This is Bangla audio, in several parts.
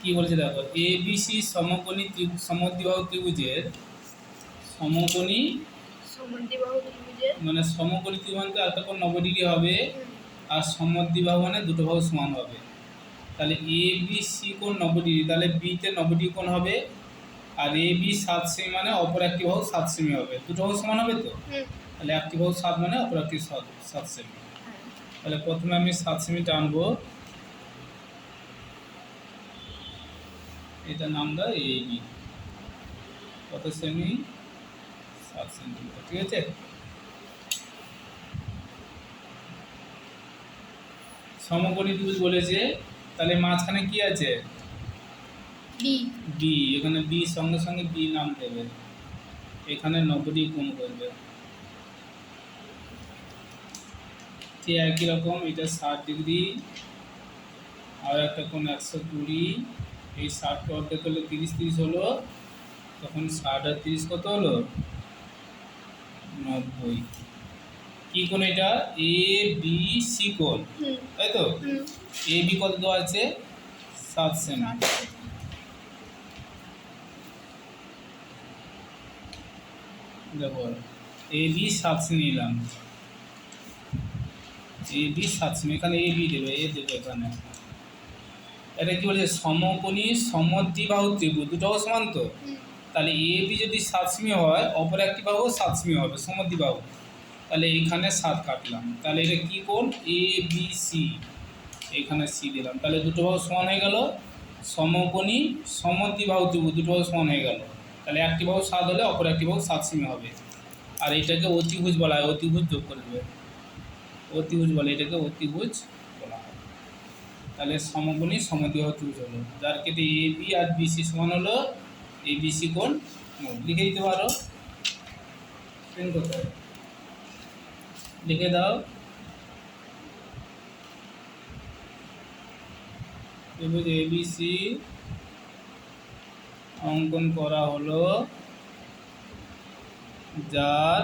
কি বলছে দেখো, এ বি সি সমকোণী সমদ্বিবাহু ত্রিভুজের সমকোণী মানে সমকোণী ত্রিভুজ তো একটা কোণ 90 ডিগ্রি হবে, আর সমদ্বিবাহু মানে দুটো বাহু সমান হবে। তাহলে এ বি সি কোণ 90 ডিগ্রি, তাহলে বিতে 90 ডিগ্রি কোণ হবে, আর এ বি 7 সেমি মানে অপর একটি বাহু 7 সেমি হবে। দুটো বাহু সমান হবে তো, তাহলে একটি বাহু 7 মানে অপর একটি 7 সেমি। তাহলে প্রথমে আমি 7 সেমি টানবো, এটা নাম দাও এ বি, কত সেমি, 7 সেন্টিমিটার, ঠিক আছে। সমকোণী ত্রিভুজ বলেছে, তাহলে মাঝখানে কি আছে, বি। এখানে বি সঙ্গে সঙ্গে বি নাম দেবে, এখানে 90 ডিগ্রি কোণ করবে। ঠিক একই রকম এটা 60 ডিগ্রি, আর একটা কোণ 120, এই 60 অর্ধেক করলে 30 হলো, তখন 60 আর 30 কত হলো, 90। কি কোণ এটা, এ বি সি কোণ, তাই তো। এ বি কত দেওয়া আছে, 7 সেমি। দেখো এ বি 7 সেমি নিলাম, এ বি 7 সেমি, এখানে এ বি দেবে, এ দেবে এখানে। এটা কি বলছে, সমকোণী সমদ্বিবাহু ত্রিভুজ, দুটোও সমান তো, তাহলে এ বি যদি 7 সেমি হয়, অপর একটি বাহু 7 সেমি হবে, সমদ্বিবাহু। তাহলে এইখানে 7 কাটলাম, তাহলে এটা কি কোণ, এ বি সি, এইখানে সি দিলাম, তাহলে দুটো বাহু সমান হয়ে গেল। সমকোণী সমদ্বিবাহু ত্রিভুজ, দুটো বাহু সমান হয়ে গেল, তাহলে একটি বাহু 7 হলে অপর একটি বাহু 7 সেমি হবে। আর এটাকে অতিভুজ বলা হয়, অতিভুজ যোগ করে দেবে, অতিভুজ বলে এটাকে, অতিভুজ বলা হয়। তাহলে সমকোণী সমদ্বিবাহু ত্রিভুজ হলো, যার ক্ষেত্রে A B R B C সমান হলো এ বি সি কোণ। লিখে দিতে পারো, কোথায় লিখে দাও, ত্রিভুজ এ বি সি অঙ্কন করা হলো, যার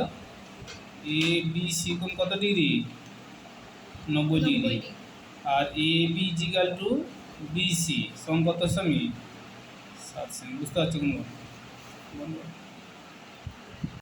এ বি সি কোণ কত ডিগ্রি, 90 ডিগ্রি, আর A B equal to B C সমান কত সেমি, 7 সেমি। বুঝতে পারছো কোনো?